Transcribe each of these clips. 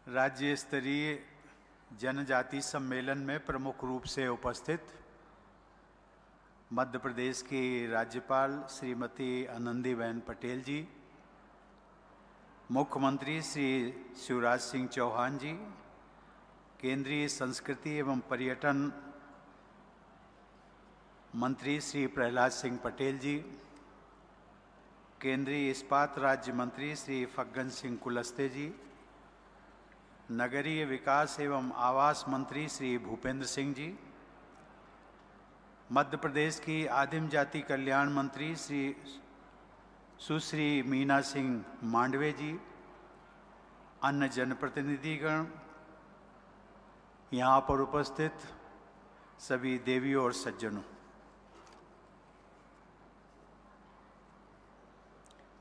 राज्य स्तरीय जनजाति सम्मेलन में प्रमुख रूप से उपस्थित मध्य प्रदेश की राज्यपाल श्रीमती आनंदीबेन पटेल जी, मुख्यमंत्री श्री शिवराज सिंह चौहान जी, केंद्रीय संस्कृति एवं पर्यटन मंत्री श्री प्रहलाद सिंह पटेल जी, केंद्रीय इस्पात राज्य मंत्री श्री फग्गन सिंह कुलस्ते जी, नगरीय विकास एवं आवास मंत्री श्री भूपेंद्र सिंह जी, मध्य प्रदेश की आदिम जाति कल्याण मंत्री श्री सुश्री मीना सिंह मांडवे जी, अन्य जनप्रतिनिधिगण, यहाँ पर उपस्थित सभी देवियों और सज्जनों,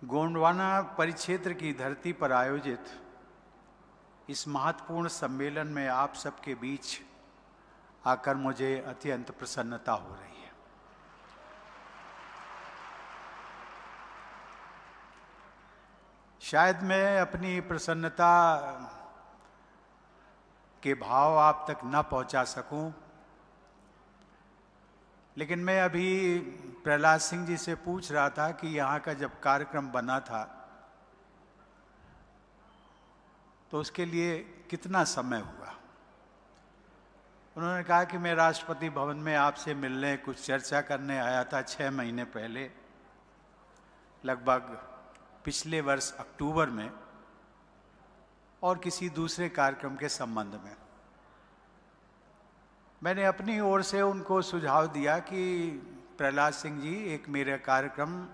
गोंडवाना परिक्षेत्र की धरती पर आयोजित इस महत्वपूर्ण सम्मेलन में आप सबके बीच आकर मुझे अत्यंत प्रसन्नता हो रही है। शायद मैं अपनी प्रसन्नता के भाव आप तक न पहुंचा सकूं, लेकिन मैं अभी प्रहलाद सिंह जी से पूछ रहा था कि यहाँ का जब कार्यक्रम बना था तो उसके लिए कितना समय हुआ। उन्होंने कहा कि मैं राष्ट्रपति भवन में आपसे मिलने कुछ चर्चा करने आया था 6 महीने पहले, लगभग पिछले वर्ष अक्टूबर में, और किसी दूसरे कार्यक्रम के संबंध में। मैंने अपनी ओर से उनको सुझाव दिया कि प्रहलाद सिंह जी, एक मेरा कार्यक्रम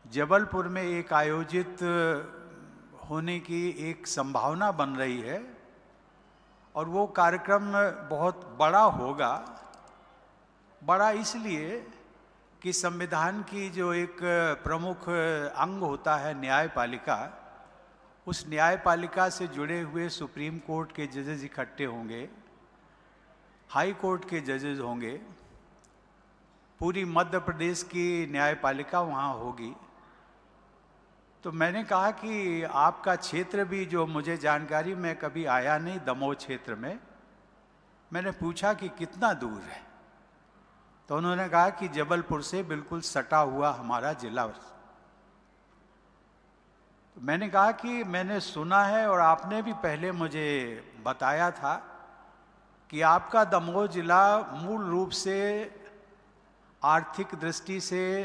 जबलपुर में एक आयोजित होने की एक संभावना बन रही है और वो कार्यक्रम बहुत बड़ा होगा। बड़ा इसलिए कि संविधान की जो एक प्रमुख अंग होता है न्यायपालिका, उस न्यायपालिका से जुड़े हुए सुप्रीम कोर्ट के जजेस इकट्ठे होंगे, हाई कोर्ट के जजेस होंगे, पूरी मध्य प्रदेश की न्यायपालिका वहाँ होगी। तो मैंने कहा कि आपका क्षेत्र भी, जो मुझे जानकारी में कभी आया नहीं, दमोह क्षेत्र में, मैंने पूछा कि कितना दूर है, तो उन्होंने कहा कि जबलपुर से बिल्कुल सटा हुआ हमारा जिला। मैंने कहा कि मैंने सुना है और आपने भी पहले मुझे बताया था कि आपका दमोह जिला मूल रूप से आर्थिक दृष्टि से,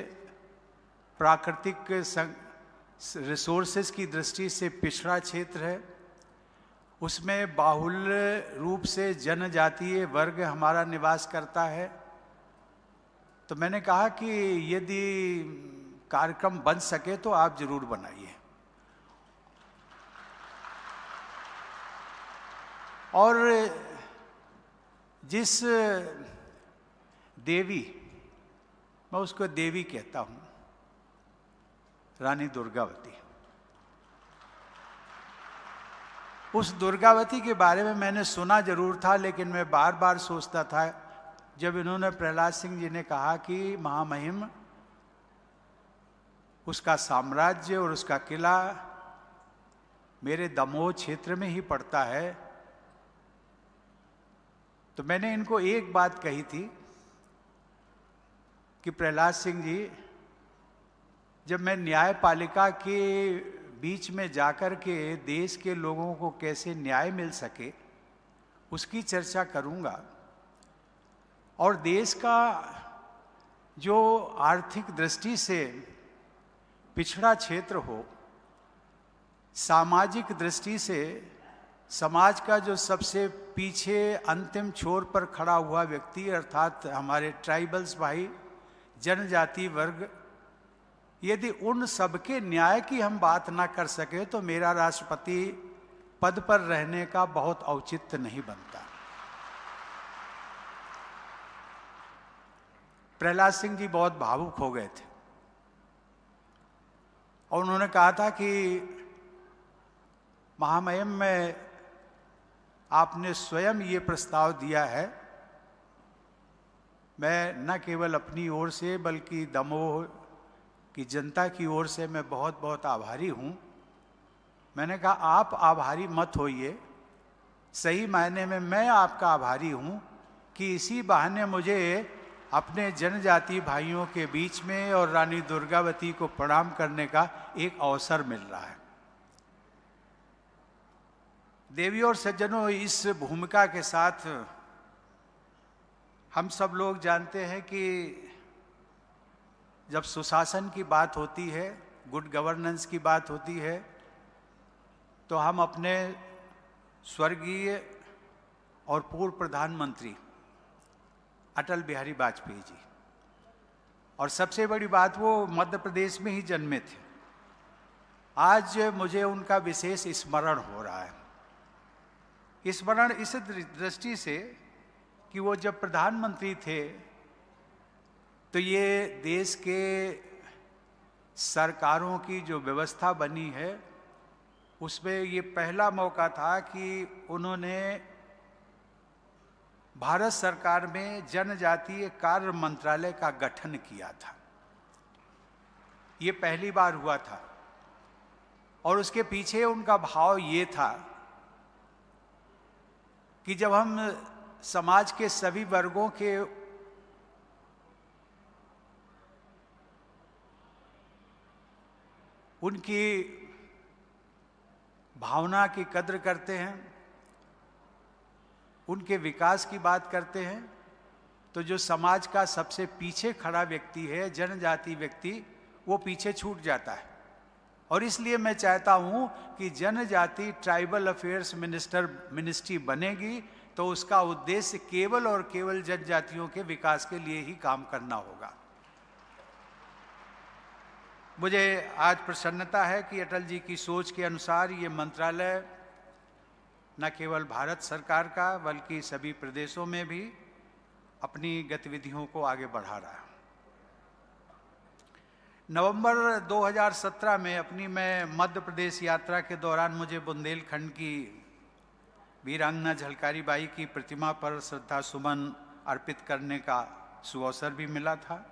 प्राकृतिक रिसोर्सेज की दृष्टि से पिछड़ा क्षेत्र है। उसमें बाहुल्य रूप से जनजातीय वर्ग हमारा निवास करता है। तो मैंने कहा कि यदि कार्यक्रम बन सके तो आप जरूर बनाइए। और जिस देवी, मैं उसको देवी कहता हूं, रानी दुर्गावती, उस दुर्गावती के बारे में मैंने सुना जरूर था, लेकिन मैं बार बार सोचता था, जब इन्होंने प्रहलाद सिंह जी ने कहा कि महामहिम उसका साम्राज्य और उसका किला मेरे दमोह क्षेत्र में ही पड़ता है, तो मैंने इनको एक बात कही थी कि प्रहलाद सिंह जी, जब मैं न्यायपालिका के बीच में जाकर के देश के लोगों को कैसे न्याय मिल सके उसकी चर्चा करूंगा, और देश का जो आर्थिक दृष्टि से पिछड़ा क्षेत्र हो, सामाजिक दृष्टि से समाज का जो सबसे पीछे अंतिम छोर पर खड़ा हुआ व्यक्ति, अर्थात हमारे ट्राइबल्स भाई, जनजाति वर्ग, यदि उन सबके न्याय की हम बात ना कर सके तो मेरा राष्ट्रपति पद पर रहने का बहुत औचित्य नहीं बनता। प्रहलाद सिंह जी बहुत भावुक हो गए थे और उन्होंने कहा था कि महामहिम, में आपने स्वयं ये प्रस्ताव दिया है, मैं न केवल अपनी ओर से बल्कि दमोह की जनता की ओर से मैं बहुत बहुत आभारी हूँ मैंने कहा आप आभारी मत होइए, सही मायने में मैं आपका आभारी हूं कि इसी बहाने मुझे अपने जनजाति भाइयों के बीच में और रानी दुर्गावती को प्रणाम करने का एक अवसर मिल रहा है। देवी और सज्जनों, इस भूमिका के साथ हम सब लोग जानते हैं कि जब सुशासन की बात होती है, गुड गवर्नेंस की बात होती है, तो हम अपने स्वर्गीय और पूर्व प्रधानमंत्री अटल बिहारी वाजपेयी जी, और सबसे बड़ी बात वो मध्य प्रदेश में ही जन्मे थे। आज मुझे उनका विशेष स्मरण हो रहा है। स्मरण इस दृष्टि से कि वो जब प्रधानमंत्री थे तो ये देश के सरकारों की जो व्यवस्था बनी है उसमें ये पहला मौका था कि उन्होंने भारत सरकार में जनजातीय कार्य मंत्रालय का गठन किया था। ये पहली बार हुआ था और उसके पीछे उनका भाव ये था कि जब हम समाज के सभी वर्गों के उनकी भावना की कद्र करते हैं, उनके विकास की बात करते हैं, तो जो समाज का सबसे पीछे खड़ा व्यक्ति है, जनजाति व्यक्ति, वो पीछे छूट जाता है। और इसलिए मैं चाहता हूं कि जनजाति ट्राइबल अफेयर्स मिनिस्ट्री बनेगी तो उसका उद्देश्य केवल और केवल जनजातियों के विकास के लिए ही काम करना होगा। मुझे आज प्रसन्नता है कि अटल जी की सोच के अनुसार ये मंत्रालय न केवल भारत सरकार का बल्कि सभी प्रदेशों में भी अपनी गतिविधियों को आगे बढ़ा रहा है। नवंबर 2017 में अपनी मैं मध्य प्रदेश यात्रा के दौरान मुझे बुंदेलखंड की वीरांगना झलकारी बाई की प्रतिमा पर श्रद्धा सुमन अर्पित करने का सुअवसर भी मिला था।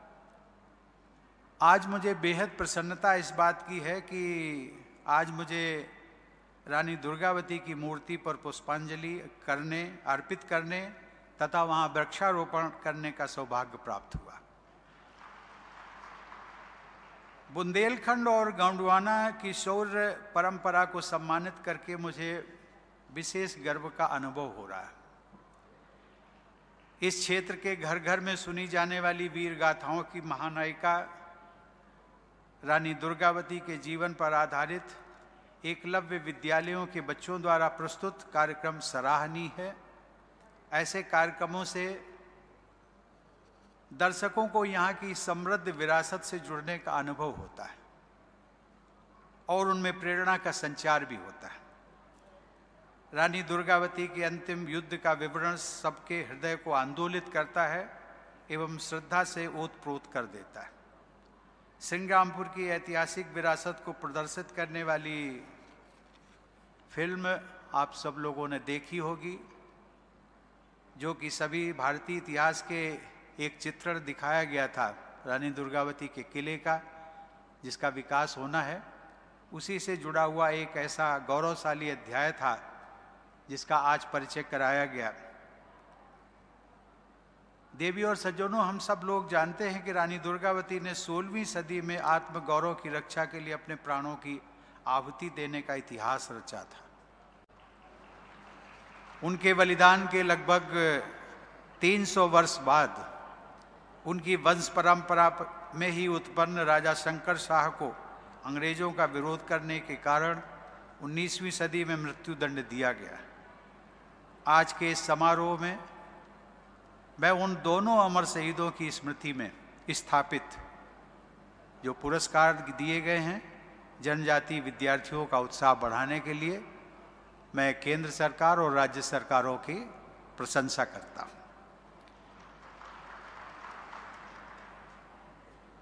आज मुझे बेहद प्रसन्नता इस बात की है कि आज मुझे रानी दुर्गावती की मूर्ति पर पुष्पांजलि अर्पित करने तथा वहां वृक्षारोपण करने का सौभाग्य प्राप्त हुआ। बुंदेलखंड और गोंडवाना की शौर्य परंपरा को सम्मानित करके मुझे विशेष गर्व का अनुभव हो रहा है। इस क्षेत्र के घर घर में सुनी जाने वाली वीर गाथाओं की महानायिका रानी दुर्गावती के जीवन पर आधारित एकलव्य विद्यालयों के बच्चों द्वारा प्रस्तुत कार्यक्रम सराहनीय है। ऐसे कार्यक्रमों से दर्शकों को यहाँ की समृद्ध विरासत से जुड़ने का अनुभव होता है और उनमें प्रेरणा का संचार भी होता है। रानी दुर्गावती के अंतिम युद्ध का विवरण सबके हृदय को आंदोलित करता है एवं श्रद्धा से ओतप्रोत कर देता है। सिंग्रामपुर की ऐतिहासिक विरासत को प्रदर्शित करने वाली फिल्म आप सब लोगों ने देखी होगी, जो कि सभी भारतीय इतिहास के एक चित्रण दिखाया गया था रानी दुर्गावती के किले का, जिसका विकास होना है। उसी से जुड़ा हुआ एक ऐसा गौरवशाली अध्याय था जिसका आज परिचय कराया गया। देवी और सज्जनों, हम सब लोग जानते हैं कि रानी दुर्गावती ने 16वीं सदी में आत्मगौरव की रक्षा के लिए अपने प्राणों की आहुति देने का इतिहास रचा था। उनके बलिदान के लगभग 300 वर्ष बाद उनकी वंश परंपरा में ही उत्पन्न राजा शंकर शाह को अंग्रेजों का विरोध करने के कारण 19वीं सदी में मृत्युदंड दिया गया। आज के इस समारोह में मैं उन दोनों अमर शहीदों की स्मृति में स्थापित जो पुरस्कार दिए गए हैं जनजातीय विद्यार्थियों का उत्साह बढ़ाने के लिए, मैं केंद्र सरकार और राज्य सरकारों की प्रशंसा करता हूं।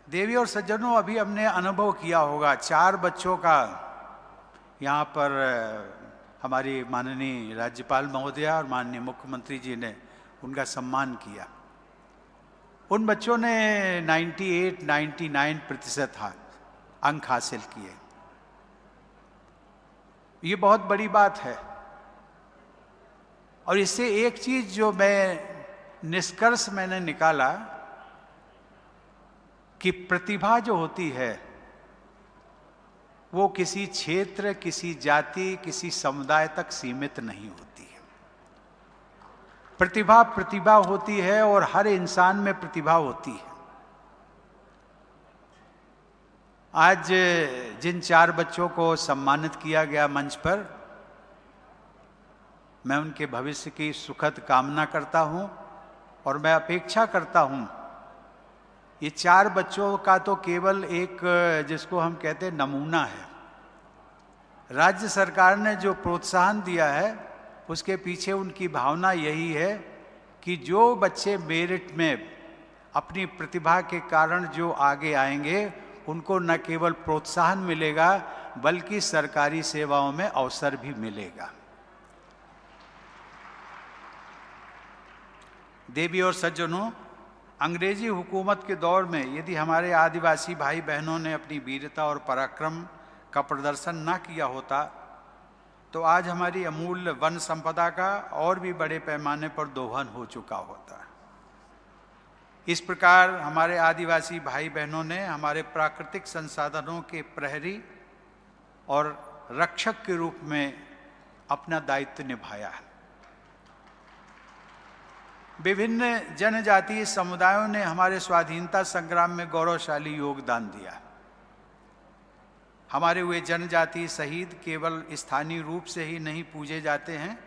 देवी और सज्जनों, अभी हमने अनुभव किया होगा 4 बच्चों का यहाँ पर हमारी माननीय राज्यपाल महोदया और माननीय मुख्यमंत्री जी ने उनका सम्मान किया। उन बच्चों ने 98-99% अंक हासिल किए। ये बहुत बड़ी बात है। और इससे एक चीज जो निष्कर्ष मैंने निकाला कि प्रतिभा जो होती है वो किसी क्षेत्र, किसी जाति, किसी समुदाय तक सीमित नहीं होती है। प्रतिभा प्रतिभा होती है और हर इंसान में प्रतिभा होती है। आज जिन 4 बच्चों को सम्मानित किया गया मंच पर, मैं उनके भविष्य की सुखद कामना करता हूं और मैं अपेक्षा करता हूं, ये 4 बच्चों का तो केवल एक, जिसको हम कहते हैं, नमूना है। राज्य सरकार ने जो प्रोत्साहन दिया है उसके पीछे उनकी भावना यही है कि जो बच्चे मेरिट में अपनी प्रतिभा के कारण जो आगे आएंगे उनको न केवल प्रोत्साहन मिलेगा बल्कि सरकारी सेवाओं में अवसर भी मिलेगा। देवी और सज्जनों, अंग्रेजी हुकूमत के दौर में यदि हमारे आदिवासी भाई बहनों ने अपनी वीरता और पराक्रम का प्रदर्शन न किया होता तो आज हमारी अमूल्य वन संपदा का और भी बड़े पैमाने पर दोहन हो चुका होता। इस प्रकार हमारे आदिवासी भाई बहनों ने हमारे प्राकृतिक संसाधनों के प्रहरी और रक्षक के रूप में अपना दायित्व निभाया है। विभिन्न जनजातीय समुदायों ने हमारे स्वाधीनता संग्राम में गौरवशाली योगदान दिया। हमारे हुए जनजातीय शहीद केवल स्थानीय रूप से ही नहीं पूजे जाते हैं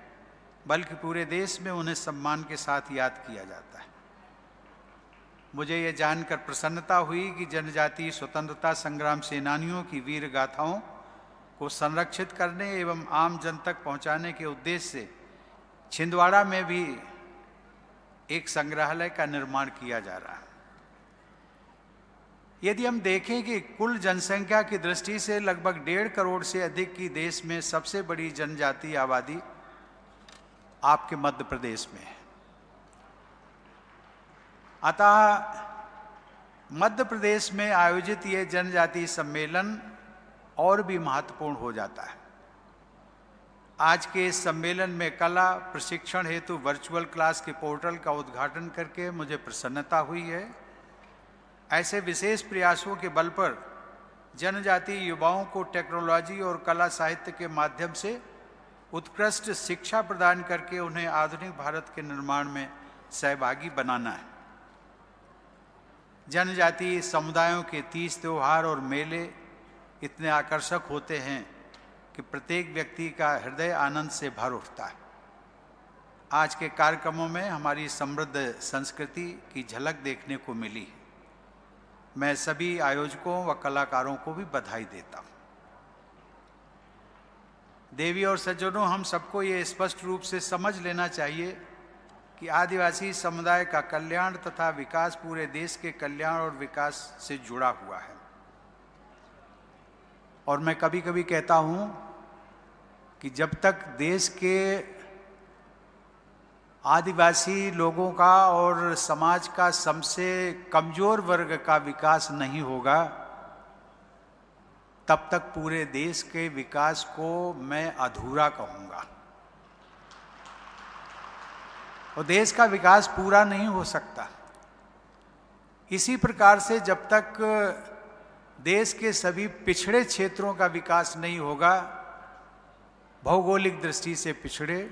बल्कि पूरे देश में उन्हें सम्मान के साथ याद किया जाता है। मुझे ये जानकर प्रसन्नता हुई कि जनजातीय स्वतंत्रता संग्राम सेनानियों की वीर गाथाओं को संरक्षित करने एवं आम जन तक पहुंचाने के उद्देश्य से छिंदवाड़ा में भी एक संग्रहालय का निर्माण किया जा रहा है। यदि हम देखें कि कुल जनसंख्या की दृष्टि से लगभग 1.5 करोड़ से अधिक की देश में सबसे बड़ी जनजातीय आबादी आपके मध्य प्रदेश में है। अतः मध्य प्रदेश में आयोजित ये जनजातीय सम्मेलन और भी महत्वपूर्ण हो जाता है। आज के इस सम्मेलन में कला प्रशिक्षण हेतु वर्चुअल क्लास के पोर्टल का उद्घाटन करके मुझे प्रसन्नता हुई है। ऐसे विशेष प्रयासों के बल पर जनजातीय युवाओं को टेक्नोलॉजी और कला साहित्य के माध्यम से उत्कृष्ट शिक्षा प्रदान करके उन्हें आधुनिक भारत के निर्माण में सहभागी बनाना है। जनजातीय समुदायों के तीज त्योहार और मेले इतने आकर्षक होते हैं कि प्रत्येक व्यक्ति का हृदय आनंद से भर उठता है। आज के कार्यक्रमों में हमारी समृद्ध संस्कृति की झलक देखने को मिली है। मैं सभी आयोजकों व कलाकारों को भी बधाई देता हूं। देवी और सज्जनों, हम सबको ये स्पष्ट रूप से समझ लेना चाहिए कि आदिवासी समुदाय का कल्याण तथा विकास पूरे देश के कल्याण और विकास से जुड़ा हुआ है। और मैं कभी कभी कहता हूं कि जब तक देश के आदिवासी लोगों का और समाज का सबसे कमजोर वर्ग का विकास नहीं होगा तब तक पूरे देश के विकास को मैं अधूरा कहूंगा और देश का विकास पूरा नहीं हो सकता। इसी प्रकार से जब तक देश के सभी पिछड़े क्षेत्रों का विकास नहीं होगा, भौगोलिक दृष्टि से पिछड़े,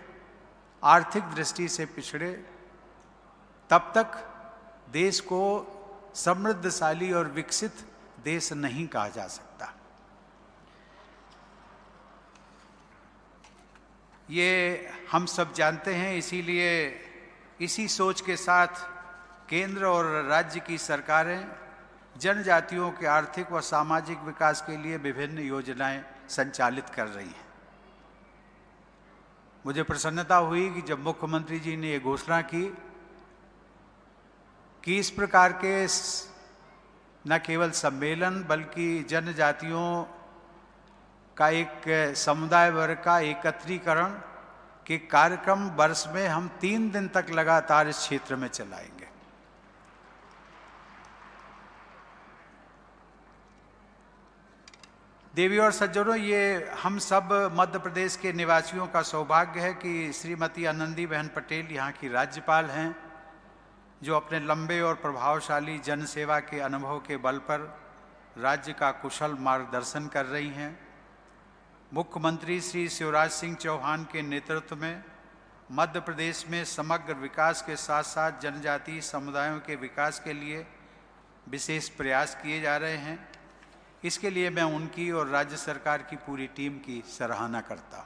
आर्थिक दृष्टि से पिछड़े, तब तक देश को समृद्धशाली और विकसित देश नहीं कहा जा सकता। ये हम सब जानते हैं। इसीलिए इसी सोच के साथ केंद्र और राज्य की सरकारें जनजातियों के आर्थिक व सामाजिक विकास के लिए विभिन्न योजनाएं संचालित कर रही हैं। मुझे प्रसन्नता हुई कि जब मुख्यमंत्री जी ने ये घोषणा की कि इस प्रकार के न केवल सम्मेलन बल्कि जनजातियों का एक समुदाय वर्ग का एकत्रीकरण के कार्यक्रम वर्ष में हम 3 दिन तक लगातार इस क्षेत्र में चलाएंगे। देवी और सज्जनों, ये हम सब मध्य प्रदेश के निवासियों का सौभाग्य है कि श्रीमती आनंदी बहन पटेल यहाँ की राज्यपाल हैं, जो अपने लंबे और प्रभावशाली जनसेवा के अनुभव के बल पर राज्य का कुशल मार्गदर्शन कर रही हैं। मुख्यमंत्री श्री शिवराज सिंह चौहान के नेतृत्व में मध्य प्रदेश में समग्र विकास के साथ साथ जनजातीय समुदायों के विकास के लिए विशेष प्रयास किए जा रहे हैं। इसके लिए मैं उनकी और राज्य सरकार की पूरी टीम की सराहना करता हूँ।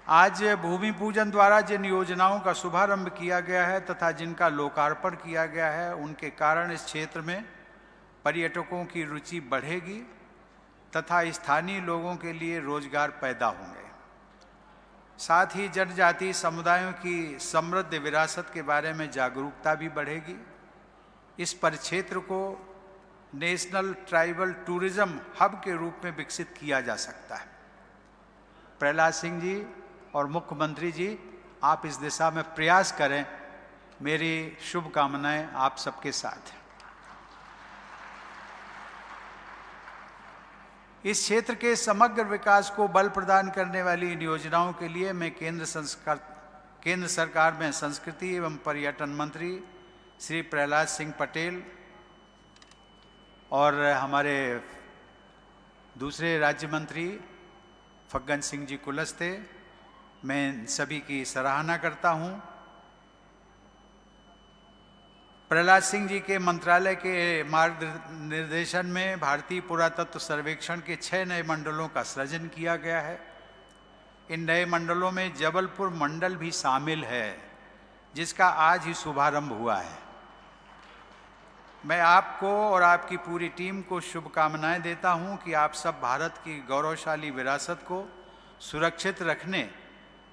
आज भूमि पूजन द्वारा जिन योजनाओं का शुभारंभ किया गया है तथा जिनका लोकार्पण किया गया है, उनके कारण इस क्षेत्र में पर्यटकों की रुचि बढ़ेगी तथा स्थानीय लोगों के लिए रोजगार पैदा होंगे। साथ ही जनजातीय समुदायों की समृद्ध विरासत के बारे में जागरूकता भी बढ़ेगी। इस परिक्षेत्र को नेशनल ट्राइबल टूरिज्म हब के रूप में विकसित किया जा सकता है। प्रहलाद सिंह जी और मुख्यमंत्री जी, आप इस दिशा में प्रयास करें। मेरी शुभकामनाएं आप सबके साथ हैं। इस क्षेत्र के समग्र विकास को बल प्रदान करने वाली इन योजनाओं के लिए मैं केंद्र सरकार में संस्कृति एवं पर्यटन मंत्री श्री प्रहलाद सिंह पटेल और हमारे दूसरे राज्य मंत्री फग्गन सिंह जी कुलस्ते, मैं सभी की सराहना करता हूं। प्रहलाद सिंह जी के मंत्रालय के मार्गनिर्देशन में भारतीय पुरातत्व सर्वेक्षण के 6 नए मंडलों का सृजन किया गया है। इन नए मंडलों में जबलपुर मंडल भी शामिल है, जिसका आज ही शुभारंभ हुआ है। मैं आपको और आपकी पूरी टीम को शुभकामनाएं देता हूं कि आप सब भारत की गौरवशाली विरासत को सुरक्षित रखने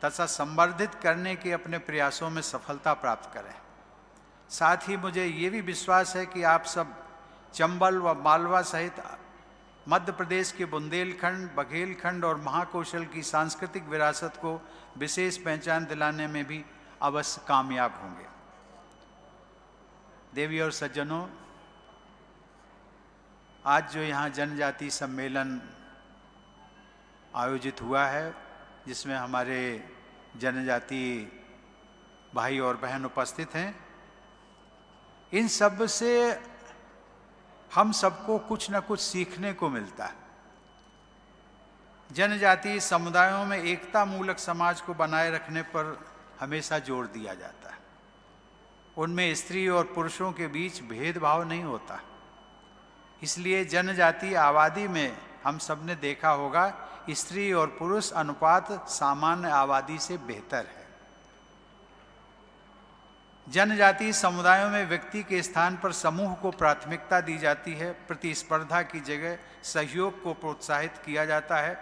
तथा संवर्धित करने के अपने प्रयासों में सफलता प्राप्त करें। साथ ही मुझे ये भी विश्वास है कि आप सब चंबल व मालवा सहित मध्य प्रदेश के बुंदेलखंड, बघेलखंड और महाकौशल की सांस्कृतिक विरासत को विशेष पहचान दिलाने में भी अवश्य कामयाब होंगे। देवी और सज्जनों, आज जो यहाँ जनजाति सम्मेलन आयोजित हुआ है, जिसमें हमारे जनजाति भाई और बहन उपस्थित हैं, इन सब से हम सबको कुछ न कुछ सीखने को मिलता है। जनजातीय समुदायों में एकता मूलक समाज को बनाए रखने पर हमेशा जोर दिया जाता है। उनमें स्त्री और पुरुषों के बीच भेदभाव नहीं होता। इसलिए जनजातीय आबादी में हम सबने देखा होगा, स्त्री और पुरुष अनुपात सामान्य आबादी से बेहतर है। जनजातीय समुदायों में व्यक्ति के स्थान पर समूह को प्राथमिकता दी जाती है। प्रतिस्पर्धा की जगह सहयोग को प्रोत्साहित किया जाता है।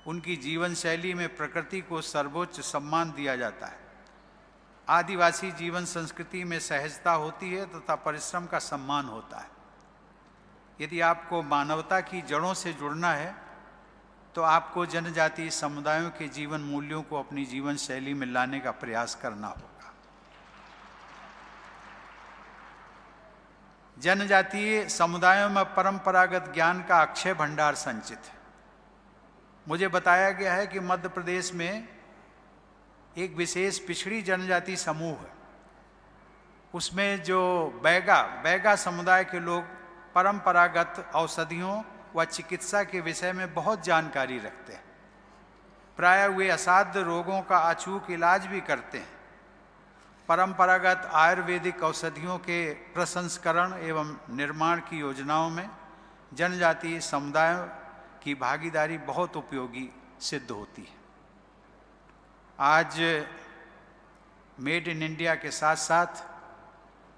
उनकी जीवन शैली में प्रकृति को सर्वोच्च सम्मान दिया जाता है। आदिवासी जीवन संस्कृति में सहजता होती है तथा परिश्रम का सम्मान होता है। यदि आपको मानवता की जड़ों से जुड़ना है तो आपको जनजातीय समुदायों के जीवन मूल्यों को अपनी जीवन शैली में लाने का प्रयास करना होगा। जनजातीय समुदायों में परंपरागत ज्ञान का अक्षय भंडार संचित है। मुझे बताया गया है कि मध्य प्रदेश में एक विशेष पिछड़ी जनजाति समूह है। उसमें जो बैगा समुदाय के लोग परंपरागत औषधियों व चिकित्सा के विषय में बहुत जानकारी रखते हैं। प्रायः वे असाध्य रोगों का अचूक इलाज भी करते हैं। परंपरागत आयुर्वेदिक औषधियों के प्रसंस्करण एवं निर्माण की योजनाओं में जनजातीय समुदायों की भागीदारी बहुत उपयोगी सिद्ध होती है। आज मेड इन इंडिया के साथ साथ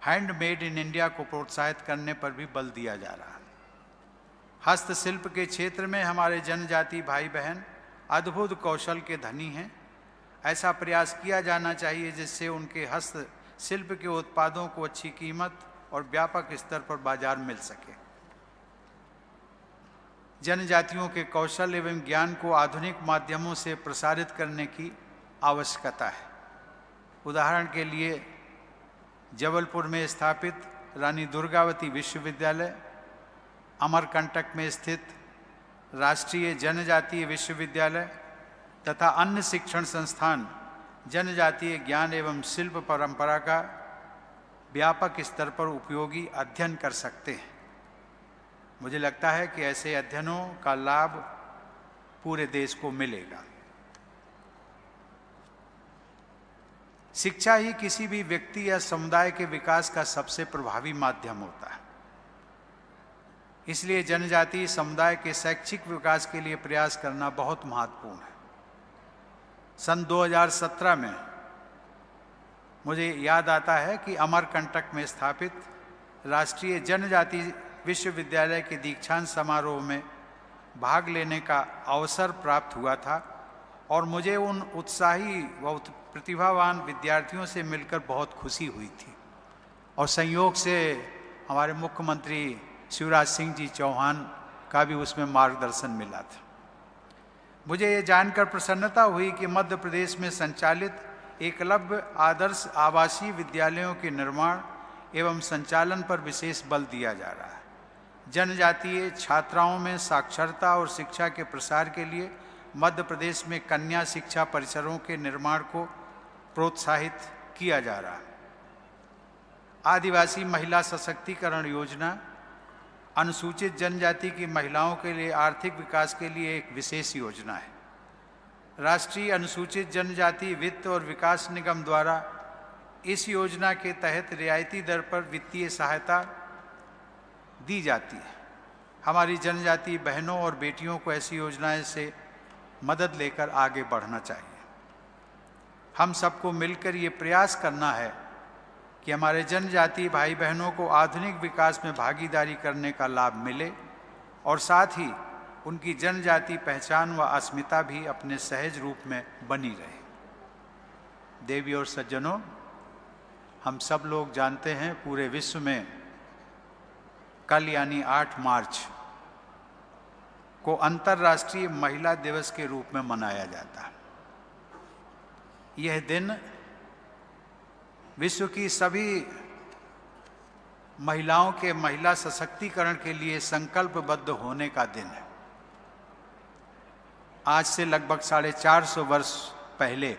हैंडमेड इन इंडिया को प्रोत्साहित करने पर भी बल दिया जा रहा है। हस्तशिल्प के क्षेत्र में हमारे जनजाति भाई बहन अद्भुत कौशल के धनी हैं। ऐसा प्रयास किया जाना चाहिए जिससे उनके हस्तशिल्प के उत्पादों को अच्छी कीमत और व्यापक स्तर पर बाजार मिल सके। जनजातियों के कौशल एवं ज्ञान को आधुनिक माध्यमों से प्रसारित करने की आवश्यकता है। उदाहरण के लिए जबलपुर में स्थापित रानी दुर्गावती विश्वविद्यालय, अमरकंटक में स्थित राष्ट्रीय जनजातीय विश्वविद्यालय तथा अन्य शिक्षण संस्थान जनजातीय ज्ञान एवं शिल्प परंपरा का व्यापक स्तर पर उपयोगी अध्ययन कर सकते हैं। मुझे लगता है कि ऐसे अध्ययनों का लाभ पूरे देश को मिलेगा। शिक्षा ही किसी भी व्यक्ति या समुदाय के विकास का सबसे प्रभावी माध्यम होता है। इसलिए जनजातीय समुदाय के शैक्षिक विकास के लिए प्रयास करना बहुत महत्वपूर्ण है। सन 2017 में मुझे याद आता है कि अमरकंटक में स्थापित राष्ट्रीय जनजातीय विश्वविद्यालय के दीक्षांत समारोह में भाग लेने का अवसर प्राप्त हुआ था और मुझे उन उत्साही व प्रतिभावान विद्यार्थियों से मिलकर बहुत खुशी हुई थी और संयोग से हमारे मुख्यमंत्री शिवराज सिंह जी चौहान का भी उसमें मार्गदर्शन मिला था। मुझे ये जानकर प्रसन्नता हुई कि मध्य प्रदेश में संचालित एकलव्य आदर्श आवासीय विद्यालयों के निर्माण एवं संचालन पर विशेष बल दिया जा रहा है। जनजातीय छात्राओं में साक्षरता और शिक्षा के प्रसार के लिए मध्य प्रदेश में कन्या शिक्षा परिसरों के निर्माण को प्रोत्साहित किया जा रहा है। आदिवासी महिला सशक्तिकरण योजना अनुसूचित जनजाति की महिलाओं के लिए आर्थिक विकास के लिए एक विशेष योजना है। राष्ट्रीय अनुसूचित जनजाति वित्त और विकास निगम द्वारा इस योजना के तहत रियायती दर पर वित्तीय सहायता दी जाती है। हमारी जनजातीय बहनों और बेटियों को ऐसी योजनाएं से मदद लेकर आगे बढ़ना चाहिए। हम सबको मिलकर ये प्रयास करना है कि हमारे जनजातीय भाई बहनों को आधुनिक विकास में भागीदारी करने का लाभ मिले और साथ ही उनकी जनजातीय पहचान व अस्मिता भी अपने सहज रूप में बनी रहे। देवी और सज्जनों, हम सब लोग जानते हैं पूरे विश्व में कल यानी 8 मार्च को अंतर्राष्ट्रीय महिला दिवस के रूप में मनाया जाता है। यह दिन विश्व की सभी महिलाओं के महिला सशक्तिकरण के लिए संकल्पबद्ध होने का दिन है। आज से लगभग 450 वर्ष पहले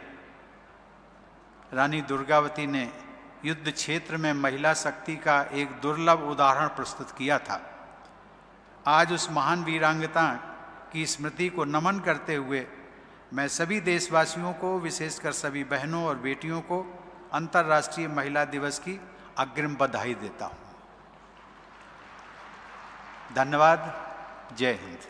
रानी दुर्गावती ने युद्ध क्षेत्र में महिला शक्ति का एक दुर्लभ उदाहरण प्रस्तुत किया था। आज उस महान वीरांगना की स्मृति को नमन करते हुए मैं सभी देशवासियों को, विशेषकर सभी बहनों और बेटियों को अंतर्राष्ट्रीय महिला दिवस की अग्रिम बधाई देता हूँ। धन्यवाद। जय हिंद।